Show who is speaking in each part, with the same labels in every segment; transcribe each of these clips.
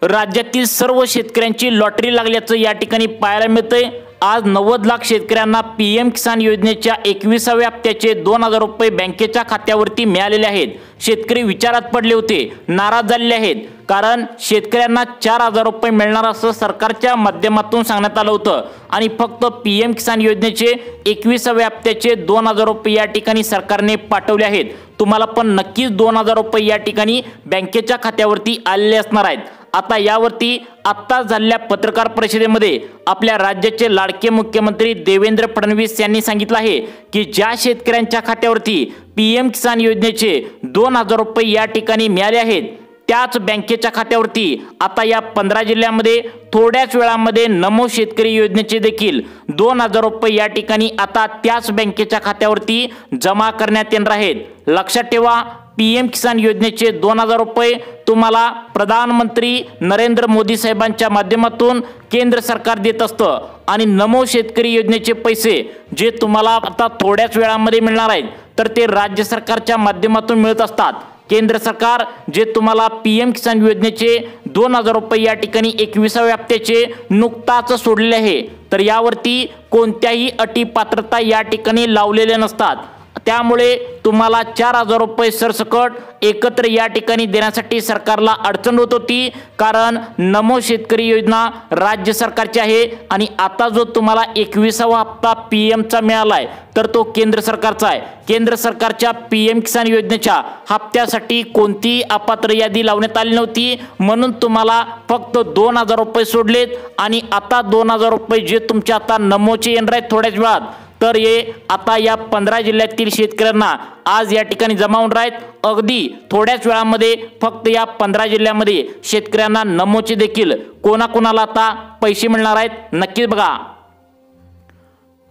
Speaker 1: राज्यातील सर्व शेतकऱ्यांची लॉटरी लागल्याचं या ठिकाणी पाहायला मिळतंय। आज 90 लाख शेतकऱ्यांना पीएम किसान योजनेच्या 21व्या हप्त्याचे 2000 रुपये बँकेच्या खात्यावरती मिळालेले आहेत। शेतकरी विचारात पडले होते, नाराज झालेले आहेत, कारण शेतकऱ्यांना 4000 रुपये मिळणार असं सरकारच्या माध्यमातून सांगण्यात आलं होतं आणि फक्त पीएम किसान योजनेचे 21व्या हप्त्याचे 2000 रुपये या ठिकाणी सरकारने पाठवले आहेत। तुम्हाला पण नक्कीच 2000 रुपये या ठिकाणी बँकेच्या खात्यावरती आलेले असणार आहेत। आता यावरती आत्ता झालेल्या पत्रकार परिषदेमध्ये आपल्या राज्याचे लाडके मुख्यमंत्री देवेंद्र फडणवीस यांनी सांगितलं आहे की ज्या शेतकऱ्यांच्या खात्यावरती पीएम किसान योजनेचे 2000 रुपये या ठिकाणी मिळाले आहेत त्याच बँकेच्या खात्यावरती आता या 15 जिल्ह्यांमध्ये थोड्याच वेळामध्ये नमो शेतकरी योजनेचे देखील 2000 रुपये या ठिकाणी आता त्याच बँकेच्या खात्यावरती जमा करण्यात येणार आहेत। लक्षात ठेवा, पीएम किसान योजनेचे 2000 रुपये तुम्हाला प्रधानमंत्री नरेंद्र मोदी साहेबांच्या माध्यमातून केंद्र सरकार देत असतं आणि नमो शेतकरी योजनेचे पैसे जे तुम्हाला आता थोड्याच वेळामध्ये मिळणार आहेत तर ते राज्य सरकारच्या माध्यमातून मिळत असतात। केंद्र सरकार जे तुम्हाला पीएम किसान योजनेचे 2000 रुपये या ठिकाणी 21व्या हप्त्याचे नुकताच सोडलेले आहे, तर यावरती कोणत्याही अटी पात्रता या ठिकाणी लावलेल्या नसतात। त्यामुळे तुम्हाला 4000 रुपये सरसकट एकत्र या ठिकाणी देण्यासाठी सरकारला अडचण होत होती, कारण नमो शेतकरी योजना राज्य सरकारची आहे आणि आता जो तुम्हाला 21वा हप्ता पीएमचा मिळालाय तर तो केंद्र सरकारचा आहे। केंद्र सरकारच्या पीएम किसान योजनेच्या हप्त्यासाठी कोणतीही अपात्र यादी लावण्यात आली नव्हती, म्हणून तुम्हाला फक्त 2000 रुपये सोडलेत आणि आता 2000 रुपये जे तुमच्या आता नमोचे येणार आहेत थोड्याच वेळात, तर हे आता या 15 जिल्ह्यातील शेतकऱ्यांना आज या ठिकाणी जमा होणार आहेत। अगदी थोड्याच वेळामध्ये फक्त या 15 जिल्ह्यामध्ये शेतकऱ्यांना नमोचे देखील कोणाकोणाला आता पैसे मिळणार आहेत, नक्कीच बघा।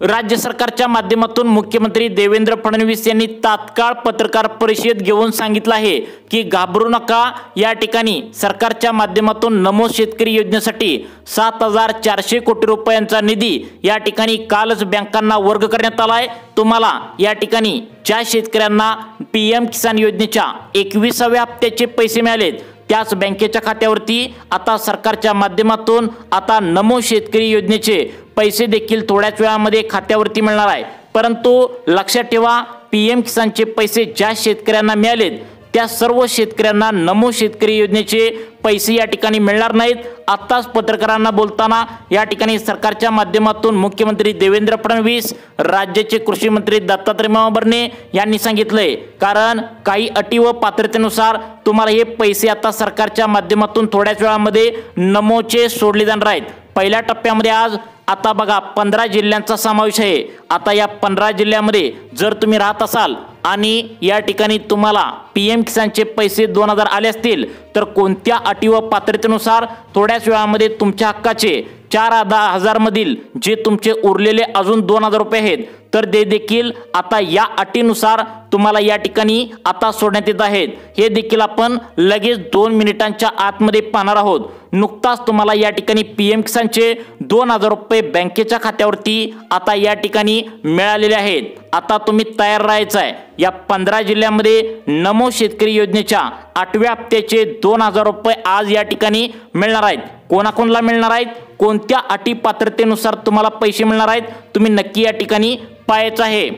Speaker 1: राज्य सरकारच्या माध्यमातून मुख्यमंत्री देवेंद्र फडणवीस यांनी तात्काळ पत्रकार परिषद घेऊन सांगितलं आहे की घाबरू नका, या ठिकाणी सरकारच्या माध्यमातून नमो शेतकरी योजनेसाठी 7400 कोटी रुपयांचा निधी या ठिकाणी कालच बँकांना वर्ग करण्यात आलाय। तुम्हाला या ठिकाणी ज्या शेतकऱ्यांना पीएम किसान योजनेच्या 21व्या हप्त्याचे पैसे मिळालेत त्याच बँकेच्या खात्यावरती आता सरकारच्या माध्यमातून आता नमो शेतकरी योजनेचे पैसे देखील थोड्याच वेळामध्ये खात्यावरती मिळणार आहे। परंतु लक्षात ठेवा, पीएम किसानचे पैसे ज्या शेतकऱ्यांना मिळालेत त्या सर्व शेतकऱ्यांना नमो शेतकरी योजनेचे पैसे या ठिकाणी मिळणार नाहीत। आत्ताच पत्रकारांना बोलताना या ठिकाणी सरकारच्या माध्यमातून मुख्यमंत्री देवेंद्र फडणवीस, राज्याचे कृषी मंत्री दत्तात्रय मामाभरणे यांनी सांगितलंय, कारण काही अटी व पात्रतेनुसार तुम्हाला हे पैसे आता सरकारच्या माध्यमातून थोड्याच वेळामध्ये नमोचे सोडले जाणार आहेत। पहिल्या टप्प्यामध्ये आज आता बघा 15 जिल्ह्यांचा समावेश आहे। आता या 15 जिल्ह्यामध्ये जर तुम्ही राहत असाल आणि या ठिकाणी तुम्हाला पीएम किसानचे पैसे 2000 आले असतील तर कोणत्या अटी व पात्रतेनुसार थोड्याच वेळामध्ये तुमच्या हक्काचे 4000 मधील जे तुमचे उरलेले अजून 2000 रुपये आहेत तर ते देखील आता या अटीनुसार तुम्हाला या ठिकाणी आता सोडण्यात येत आहेत। हे देखील आपण लगेच 2 मिनिटांच्या आतमध्ये पाहणार आहोत। नुकताच तुम्हाला या ठिकाणी पीएम किसानचे 2000 रुपये बँकेच्या खात्यावरती आता या ठिकाणी मिळालेले आहेत। आता तुम्ही तयार राहायचं आहे। या 15 जिल्ह्यांमध्ये नमो शेतकरी योजनेच्या 8व्या हप्त्याचे 2000 रुपये आज या ठिकाणी मिळणार आहेत। कोणाकोणाला मिळणार आहेत, कोणत्या अटी पात्रतेनुसार तुम्हाला पैसे मिळणार आहेत, तुम्ही नक्की या ठिकाणी पाहायचं आहे।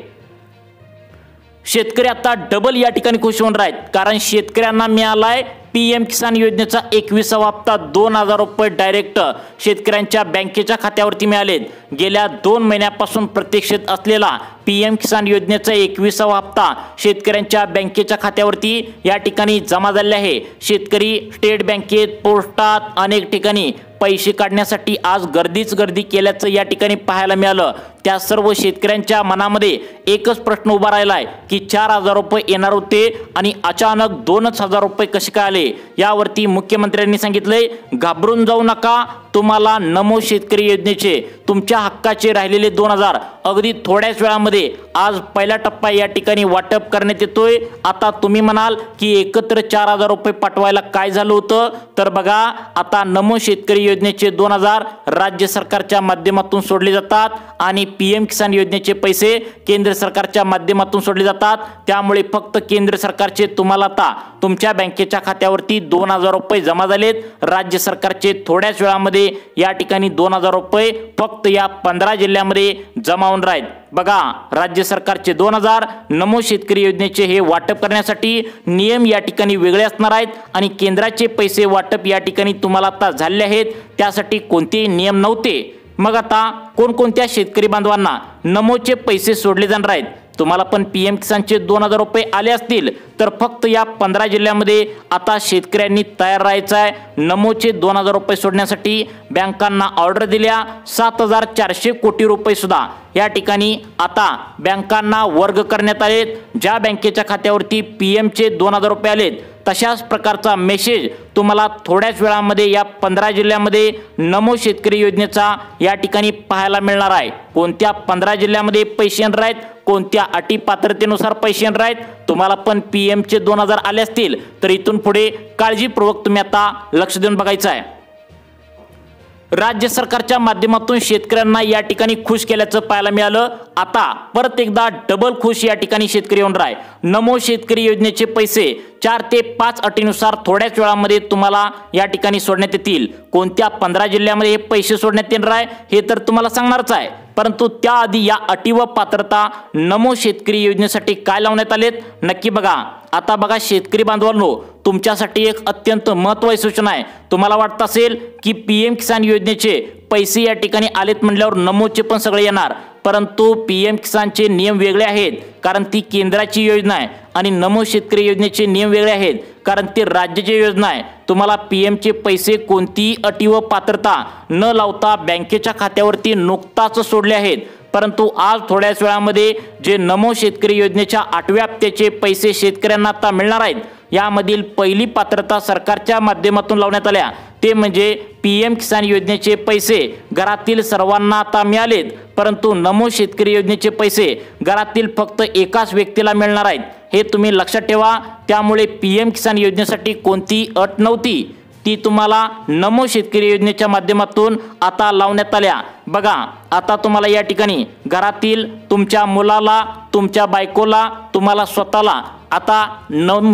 Speaker 1: शेतकरी आता डबल या ठिकाणी खुश होणार आहेत, कारण शेतकऱ्यांना मिळालाय पीएम किसान योजनेचा 21वा हप्ता 2000 रुपये डायरेक्ट शेतकऱ्यांच्या बँकेच्या खात्यावरती मिळालेत। गेल्या 2 महिन्यापासून प्रतीक्षेत असलेला पीएम किसान योजनेचा 21वा हप्ता शेतकऱ्यांच्या बँकेच्या खात्यावरती या ठिकाणी जमा झाले आहे। शेतकरी स्टेट बँकेत, पोस्टात अनेक ठिकाणी पैसे काढण्यासाठी आज गर्दी केल्याचं या ठिकाणी पाहायला मिळालं। त्या सर्व शेतकऱ्यांच्या मनामध्ये एकच प्रश्न उभा राहिलाय की 4000 रुपये येणार होते आणि अचानक 2000 रुपये कसे काय आले। यावरती मुख्यमंत्र्यांनी सांगितले घाबरून जाऊ नका, तुम्हाला नमो शेतकरी योजनेचे तुमच्या हक्काचे राहिलेले 2000 अगदी थोड्याच वेळामध्ये आज पहिला टप्पा या ठिकाणी वाटप करण्यात येतोय। आता तुम्ही म्हणाल की एकत्र 4000 रुपये पाठवायला काय झालं होतं, तर बघा आता नमो शेतकरी योजनेचे 2000 राज्य सरकारच्या माध्यमातून सोडले जातात आणि पीएम किसान योजनेचे पैसे केंद्र सरकारच्या माध्यमातून सोडले जातात। त्यामुळे फक्त केंद्र सरकारचे तुम्हाला आता तुमच्या बँकेच्या खात्यावरती 2000 रुपये जमा झालेत। राज्य सरकारचे थोड्याच वेळामध्ये या ठिकाणी 2000 रुपये फक्त या 15 जिल्ह्यामध्ये जमा होऊन राहील। बघा राज्य सरकारचे 2000 नमो शेतकरी योजनेचे हे वाटप करण्यासाठी नियम या ठिकाणी वेगळे असणार आहेत आणि केंद्राचे पैसे वाटप या ठिकाणी तुम्हाला आता झाले आहेत, त्यासाठी कोणतेही नियम नव्हते। मग आता कोणकोणत्या शेतकरी बांधवांना नमोचे पैसे सोडले जाणार आहेत, तुम्हाला पण पीएम किसानचे 2000 रुपये आले असतील तर फक्त या 15 जिल्ह्यामध्ये आता शेतकऱ्यांनी तयार राहायचं आहे। नमोचे 2000 रुपये सोडण्यासाठी बँकांना ऑर्डर दिल्या 7400 कोटी रुपये सुद्धा या ठिकाणी आता बँकांना वर्ग करण्यात आलेत। ज्या बँकेच्या खात्यावरती पीएमचे 2000 रुपये आलेत तशाच प्रकारचा मेसेज तुम्हाला थोड्याच वेळामध्ये या 15 जिल्ह्यामध्ये नमो शेतकरी योजनेचा या ठिकाणी पाहायला मिळणार आहे। कोणत्या 15 जिल्ह्यामध्ये पैसे येणार आहेत, कोणत्या अटी पात्रतेनुसार पैसे येणार आहेत, तुम्हाला पण पीएमचे 2000 आले असतील तर इथून पुढे काळजीपूर्वक तुम्ही आता लक्ष देऊन बघायचं आहे। राज्य सरकारच्या माध्यमातून शेतकऱ्यांना या ठिकाणी खुश केल्याचं पाहायला मिळालं। आता परत एकदा डबल खुश या ठिकाणी शेतकरी होणार आहे। नमो शेतकरी योजनेचे पैसे 4 ते 5 अटीनुसार थोड्याच वेळामध्ये तुम्हाला या ठिकाणी सोडण्यात येतील। कोणत्या 15 जिल्ह्यामध्ये हे पैसे सोडण्यात येणार आहे हे तर तुम्हाला सांगणारच आहे, परंतु त्याआधी या अटी व पात्रता नमो शेतकरी योजनेसाठी काय लावण्यात आलेत नक्की बघा। आता बघा शेतकरी बांधवांनो, तुमच्यासाठी एक अत्यंत महत्त्वाची सूचना आहे। तुम्हाला वाटत असेल की पीएम किसान योजनेचे पैसे या ठिकाणी आलेत म्हणल्यावर नमोचे पण सगळे येणार, परंतु पीएम किसानचे नियम वेगळे आहेत कारण ती केंद्राची योजना आहे आणि नमो शेतकरी योजनेचे नियम वेगळे आहेत कारण ती राज्याची योजना आहे। तुम्हाला पीएमचे पैसे कोणतीही अटी व पात्रता न लावता बँकेच्या खात्यावरती नुकताच सोडले आहेत, परंतु आज थोड्याच वेळामध्ये जे नमो शेतकरी योजनेच्या 8व्या हप्त्याचे पैसे शेतकऱ्यांना आता मिळणार आहेत, यामधील पहिली पात्रता सरकारच्या माध्यमातून लावण्यात आल्या ते म्हणजे पीएम किसान योजनेचे पैसे घरातील सर्वांना आता मिळालेत, परंतु नमो शेतकरी योजनेचे पैसे घरातील फक्त एकाच व्यक्तीला मिळणार आहेत, हे तुम्ही लक्षात ठेवा। त्यामुळे पीएम किसान योजनेसाठी कोणती अट नव्हती, ती तुम्हाला नमो शेतकरी योजनेच्या माध्यमातून आता लावण्यात आल्या। बघा आता तुम्हाला या ठिकाणी घरातील तुमच्या मुलाला, तुमच्या बायकोला, तुम्हाला स्वतःला आता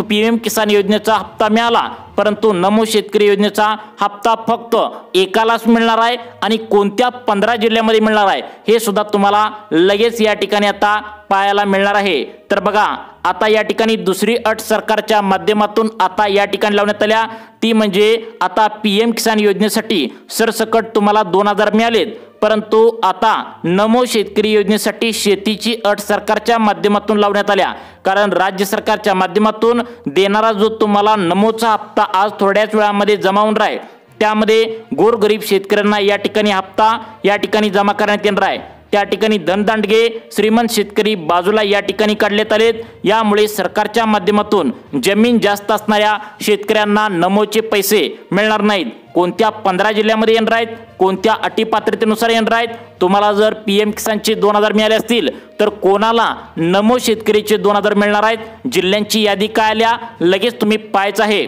Speaker 1: पीएम किसान योजनेचा हप्ता मिळाला, परंतु नमो शेतकरी योजनेचा हप्ता फक्त एकालाच मिळणार आहे आणि कोणत्या 15 जिल्ह्यामध्ये मिळणार आहे हे सुद्धा तुम्हाला लगेच या ठिकाणी आता पाहायला मिळणार आहे। तर बघा आता या ठिकाणी दुसरी अट सरकारच्या माध्यमातून आता या ठिकाणी लावण्यात आल्या, ती म्हणजे आता पीएम किसान योजनेसाठी सरसकट तुम्हाला 2000 मिळालेत, परंतु आता नमो शेतकरी योजनेसाठी शेतीची अट सरकारच्या माध्यमातून लावण्यात आल्या कारण राज्य सरकारच्या माध्यमातून देणारा जो तुम्हाला नमोचा हप्ता आज थोड्याच वेळामध्ये जमा होणार आहे, त्यामध्ये गोरगरीब शेतकऱ्यांना या ठिकाणी हप्ता या ठिकाणी जमा करण्यात येणार आहे। त्या ठिकाणी धनदांडगे श्रीमंत शेतकरी बाजूला या ठिकाणी काढण्यात आलेत, यामुळे सरकारच्या माध्यमातून जमीन जास्त असणाऱ्या शेतकऱ्यांना नमोचे पैसे मिळणार नाहीत। कोणत्या 15 जिल्ह्यामध्ये येणार आहेत, कोणत्या अटी पात्रतेनुसार येणार आहेत, तुम्हाला जर पीएम किसानचे 2000 मिळाले असतील तर कोणाला नमो शेतकरीचे 2000 मिळणार आहेत, जिल्ह्यांची यादी काय आल्या लगेच तुम्ही पाहायचं आहे।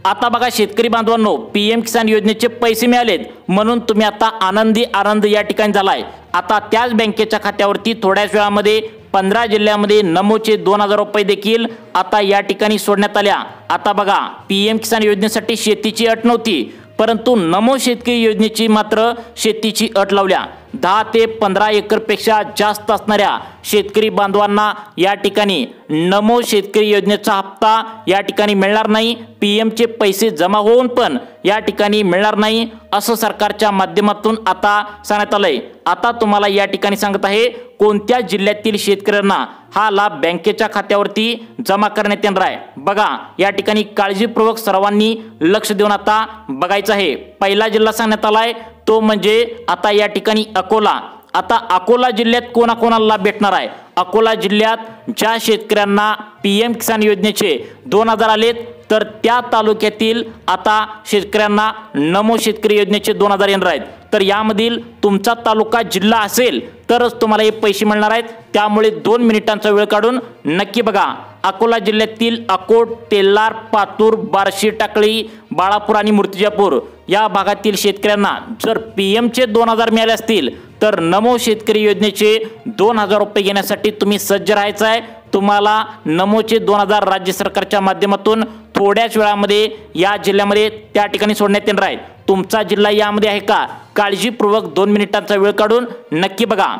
Speaker 1: आता बघा शेतकरी बांधवांनो, पीएम किसान योजनेचे पैसे मिळालेत म्हणून तुम्ही आता आनंद या ठिकाणी झालाय। आता त्याच बँकेच्या खात्यावरती थोड्याच वेळामध्ये 15 जिल्ह्यामध्ये नमोचे 2000 रुपये देखील आता या ठिकाणी सोडण्यात आल्या। आता बघा पीएम किसान योजनेसाठी शेतीची अट नव्हती, परंतु नमो शेतकरी योजनेची मात्र शेतीची अट लावल्या। 10 ते 15 एकरपेक्षा जास्त असणाऱ्या शेतकरी बांधवांना या ठिकाणी नमो शेतकरी योजनेचा हप्ता या ठिकाणी मिळणार नाही, पीएमचे पैसे जमा होऊन पण या ठिकाणी मिळणार नाही असं सरकारच्या माध्यमातून आता सांगण्यात आलंय। आता तुम्हाला या ठिकाणी सांगत आहे कोणत्या जिल्ह्यातील शेतकऱ्यांना हा लाभ बँकेच्या खात्यावरती जमा करण्यात येणार आहे। बघा या ठिकाणी काळजीपूर्वक सर्वांनी लक्ष देऊन आता बघायचं आहे। पहिला जिल्हा सांगण्यात आलाय तो म्हणजे आता या ठिकाणी अकोला। आता अकोला जिल्ह्यात कोणाकोणाला लाभ भेटणार आहे? अकोला जिल्ह्यात ज्या शेतकऱ्यांना PM किसान योजनेचे 2000 आलेत तर त्या तालुक्यातील आता शेतकऱ्यांना नमो शेतकरी योजनेचे 2000 येणार आहेत। तर यामधील तुमचा तालुका जिल्हा असेल तरच तुम्हाला हे पैसे मिळणार आहेत। त्यामुळे 2 मिनिटांचा वेळ काढून नक्की बघा। अकोला जिल्ह्यातील अकोट, तेल्लार, पातूर, बार्शी, टाकळी, बाळापूर आणि मूर्तिजापूर या भागातील शेतकऱ्यांना जर PMचे 2000 मिळाले असतील तर नमो शेतकरी योजनेचे 2000 रुपये घेण्यासाठी तुम्ही सज्ज राहायचं आहे। तुम्हाला नमोचे 2000 राज्य सरकारच्या माध्यमातून थोड्याच वेळामध्ये या जिल्ह्यामध्ये त्या ठिकाणी सोडण्यात येणार आहे। तुमचा जिल्हा यामध्ये आहे का? काळजीपूर्वक 2 मिनिटांचा वेळ काढून नक्की बघा।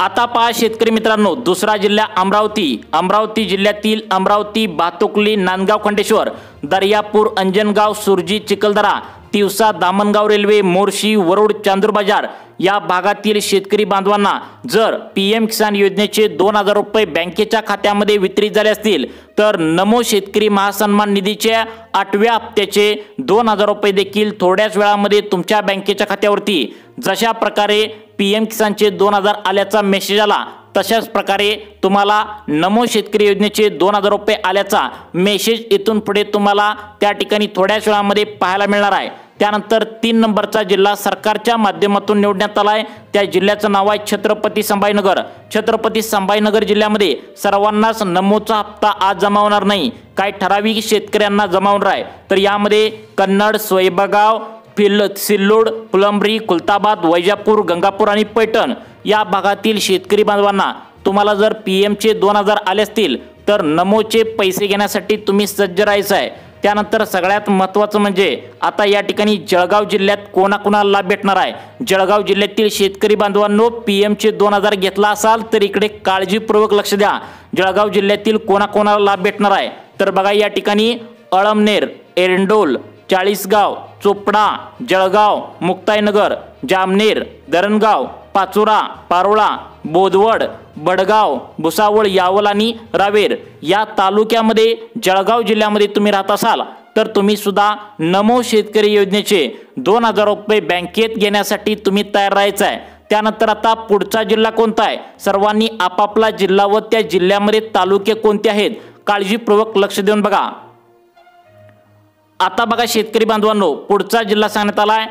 Speaker 1: आता पहा शेतकरी मित्रांनो, दुसरा जिल्हा अमरावती जिल्ह्यातील अमरावती, भातुकली, नांदगाव, खंडेश्वर, दर्यापूर, अंजनगाव, सुरजी, चिखलदरा, तिवसा, दामणगाव रेल्वे, मोर्शी, वरुड, चांदूर बाजार या भागातील शेतकरी बांधवांना जर PM किसान योजनेचे 2000 रुपये बँकेच्या खात्यामध्ये वितरित झाले असतील तर नमो शेतकरी महासन्मान निधीच्या 8व्या हप्त्याचे 2000 रुपये देखील थोड्याच वेळामध्ये तुमच्या बँकेच्या खात्यावरती जशा प्रकारे PM किसानचे 2000 आल्याचा मेसेज आला तशाच प्रकारे तुम्हाला नमो शेतकरी योजनेचे 2000 रुपये आल्याचा मेसेज इथून पुढे तुम्हाला त्या ठिकाणी थोड्याच वेळामध्ये पाहायला मिळणार आहे। त्यानंतर 3 नंबरचा जिल्हा सरकारच्या माध्यमातून निवडण्यात आला आहे। त्या जिल्ह्याचं नाव आहे छत्रपती संभाजीनगर। छत्रपती संभाजीनगर जिल्ह्यामध्ये सर्वांनाच नमोचा हप्ता आज जमा होणार नाही, काही ठराविक शेतकऱ्यांना जमा होणार आहे। तर यामध्ये कन्नड, सोयबगाव, सिल्लोड, फुलंब्री, खुलताबाद, वैजापूर, गंगापूर आणि पैठण या भागातील शेतकरी बांधवांना तुम्हाला जर PMचे 2000 आले असतील तर नमोचे पैसे घेण्यासाठी तुम्ही सज्ज राहायचं आहे। त्यानंतर सगळ्यात महत्त्वाचं म्हणजे आता या ठिकाणी जळगाव जिल्ह्यात कोणाकोणाला लाभ भेटणार आहे? जळगाव जिल्ह्यातील शेतकरी बांधवांनो, PMचे 2000 घेतला असाल तर इकडे काळजीपूर्वक लक्ष द्या। जळगाव जिल्ह्यातील कोणाकोणाला लाभ भेटणार आहे तर बघा, या ठिकाणी अळमनेर, एरंडोल, चाळीसगाव, चोपडा, जळगाव, मुक्ताईनगर, जामनेर, धरणगाव, पाचोरा, पारोळा, बोदवड, बडगाव, भुसावळ, यावल आणि रावेर या तालुक्यामध्ये जळगाव जिल्ह्यामध्ये तुम्ही राहत असाल तर तुम्ही सुद्धा नमो शेतकरी योजनेचे 2000 रुपये बँकेत घेण्यासाठी तुम्ही तयार राहायचं आहे। त्यानंतर आता पुढचा जिल्हा कोणता आहे? सर्वांनी आपापला जिल्हा व त्या जिल्ह्यामध्ये तालुके कोणते आहेत काळजीपूर्वक लक्ष देऊन बघा। आता बघा शेतकरी बांधवांनो, पुढचा जिल्हा सांगण्यात आलाय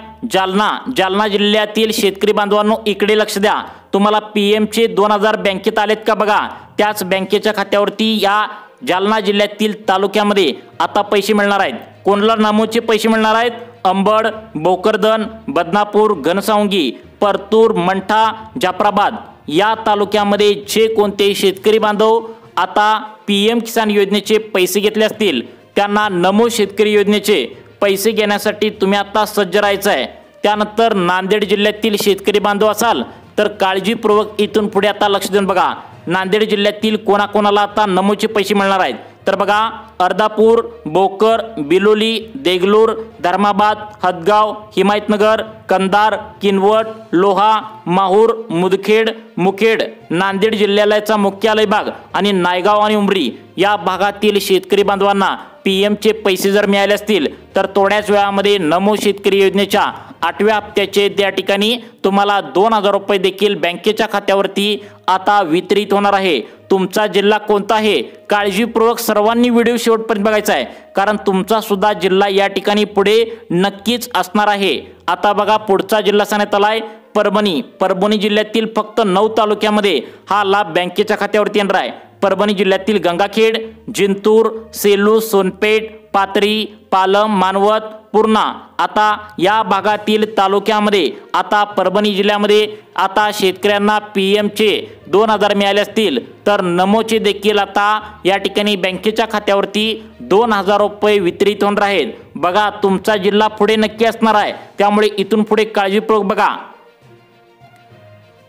Speaker 1: जालना जिल्ह्यातील शेतकरी बांधवांनो इकडे लक्ष द्या। तुम्हाला PMचे 2000 बँकेत आलेत का बघा। त्याच बँकेच्या खात्यावरती या जालना जिल्ह्यातील तालुक्यामध्ये आता पैसे मिळणार आहेत। कोणला नमोचे पैसे मिळणार आहेत? अंबड, भोकरदन, बदनापूर, घनसावंगी, परतूर, मंठा, जाफराबाद या तालुक्यामध्ये जे कोणते शेतकरी बांधव आता PM किसान योजनेचे पैसे घेतले असतील त्यांना नमो शेतकरी योजनेचे पैसे घेण्यासाठी तुम्ही आता सज्ज राहायचं आहे। त्यानंतर नांदेड जिल्ह्यातील शेतकरी बांधव असाल तर काळजीपूर्वक इथून पुढे आता लक्ष देऊन बघा। नांदेड जिल्ह्यातील कोणाकोणाला आता नमोचे पैसे मिळणार आहेत तर बघा, अर्धापूर, बोकर, बिलोली, देगलूर, धर्माबाद, हदगाव, हिमायतनगर, कंधार, किनवट, लोहा, माहूर, मुदखेड, मुखेड, नांदेड जिल्ह्याचा मुख्यालय भाग आणि नायगाव आणि उमरी या भागातील शेतकरी बांधवांना PMचे पैसे जर मिळाले असतील तर थोड्याच वेळामध्ये नमो शेतकरी योजनेच्या 8व्या हप्त्याचे त्या ठिकाणी तुम्हाला 2000 रुपये देखील बँकेच्या खात्यावरती आता वितरित होणार आहे। तुमचा जिल्हा कोणता आहे काळजीपूर्वक सर्वांनी व्हिडिओ शेवटपर्यंत बघायचा आहे, कारण तुमचा सुद्धा जिल्हा या ठिकाणी पुढे नक्कीच असणार आहे। आता बघा पुढचा जिल्हा सांगण्यात आलाय परभणी जिल्ह्यातील फक्त 9 तालुक्यामध्ये हा लाभ बँकेच्या खात्यावरती येणार आहे। परभणी जिल्ह्यातील गंगाखेड, जिंतूर, सेलू, सोनपेठ, पाथरी, पालम, मानवत, पूर्णा आता या भागातील तालुक्यामध्ये आता परभणी जिल्ह्यामध्ये आता शेतकऱ्यांना PMचे 2000 मिळाले असतील तर नमोचे देखील आता या ठिकाणी बँकेच्या खात्यावरती 2000 रुपये वितरित होणार आहेत। बघा तुमचा जिल्हा पुढे नक्की असणार आहे, त्यामुळे इथून पुढे काळजीपूर्वक बघा।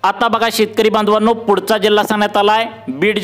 Speaker 1: आता बघा शेतकरी बांधवांनो, पुढचा जिल्हा सांगण्यात आलाय बीड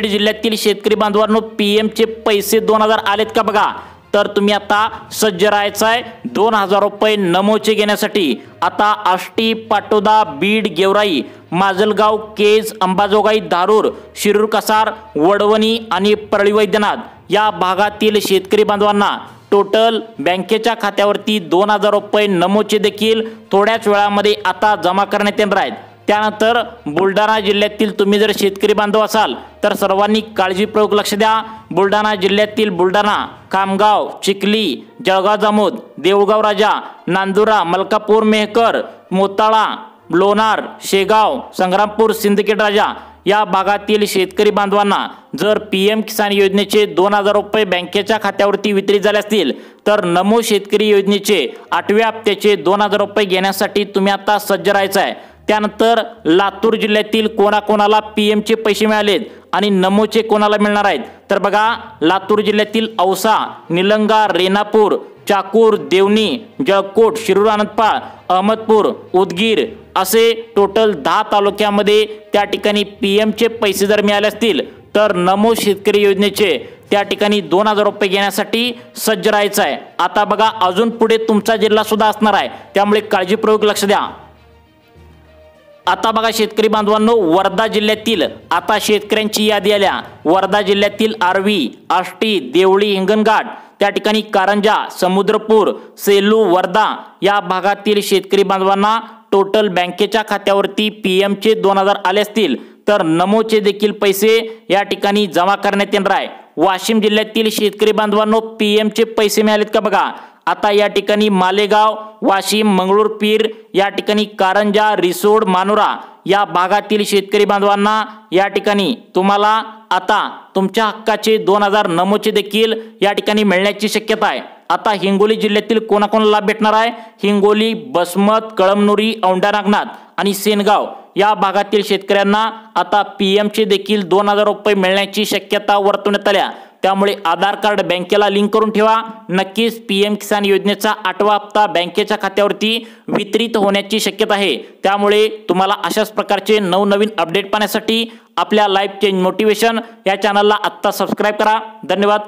Speaker 1: जिल्ह्यातील शेतकरी बांधवांनो PMचे पैसे 2000 आलेत का बघा। तर तुम्ही आता सज्ज राहायचं आहे 2000 रुपये नमोचे घेण्यासाठी। आता आष्टी, पाटोदा, बीड, गेवराई, माजलगाव, केज, अंबाजोगाई, धारूर, शिरूर, कसार, वडवणी आणि परळी वैद्यनाथ या भागातील शेतकरी बांधवांना टोटल बँकेच्या खात्यावरती 2000 रुपये नमोचे देखील थोड्याच वेळामध्ये आता जमा करण्यात येणार आहेत। त्यानंतर बुलढाणा जिल्ह्यातील तुम्ही जर शेतकरी बांधव असाल तर सर्वांनी काळजीपूर्वक लक्ष द्या। बुलढाणा जिल्ह्यातील बुलढाणा, खामगाव, चिखली, जळगाव जामोद, देऊळगाव राजा, नांदुरा, मलकापूर, मेहकर, मोताळा, लोणार, शेगाव, संग्रामपूर, सिंदखेड राजा या भागातील शेतकरी बांधवांना जर PM किसान योजनेचे 2000 रुपये बँकेच्या खात्यावरती वितरित झाले असतील तर नमो शेतकरी योजनेचे 8व्या हप्त्याचे 2000 रुपये घेण्यासाठी तुम्ही आता सज्ज राहायचं आहे। त्यानंतर लातूर जिल्ह्यातील कोणाकोणाला PMचे पैसे मिळालेत आणि नमोचे कोणाला मिळणार आहेत तर बघा, लातूर जिल्ह्यातील औसा, निलंगा, रेणापूर, चाकूर, देवणी, जळकोट, शिरूर, आनंदपाळ, अहमदपूर, उदगीर असे टोटल 10 तालुक्यामध्ये त्या ठिकाणी PMचे पैसे जर मिळाले असतील तर नमो शेतकरी योजनेचे त्या ठिकाणी 2000 रुपये घेण्यासाठी सज्ज राहायचं आहे। आता बघा, अजून पुढे तुमचा जिल्हा सुद्धा असणार आहे, त्यामुळे काळजीपूर्वक लक्ष द्या। आता बघा शेतकरी बांधवांनो, वर्धा जिल्ह्यातील आता शेतकऱ्यांची यादी आल्या। वर्धा जिल्ह्यातील आर्वी, आष्टी, देवळी, हिंगणघाट, त्या ठिकाणी कारंजा, समुद्रपूर, सेलू, वर्धा या भागातील शेतकरी बांधवांना टोटल बँकेच्या खात्यावरती PMचे 2000 आले असतील तर नमोचे देखील पैसे या ठिकाणी जमा करण्यात येणार आहे। वाशिम जिल्ह्यातील शेतकरी बांधवांनो, PMचे पैसे मिळालेत का बघा। आता या ठिकाणी मालेगाव, वाशिम, मंगळूरपीर, या ठिकाणी कारंजा, रिसोड, मानोरा या भागातील शेतकरी बांधवांना या ठिकाणी तुम्हाला आता तुमच्या हक्काचे 2000 नमोचे देखील या ठिकाणी मिळण्याची शक्यता आहे। आता हिंगोली जिल्ह्यातील कोणाकोणाला लाभ भेटणार आहे? हिंगोली, बसमत, कळमनुरी, औंढा नागनाथ आणि सेनगाव या भागातील शेतकऱ्यांना आता PMचे देखील 2000 रुपये मिळण्याची शक्यता वर्तवण्यात आल्या। त्यामुळे आधार कार्ड बँकेला लिंक करून ठेवा। नक्कीच PM किसान योजनेचा 8वा हप्ता बँकेच्या खात्यावरती वितरित होण्याची शक्यता आहे। त्यामुळे तुम्हाला अशाच प्रकारचे नवनवीन अपडेट पाहण्यासाठी आपल्या लाईफ चेंज मोटिवेशन या चॅनलला आत्ता सबस्क्राइब करा। धन्यवाद।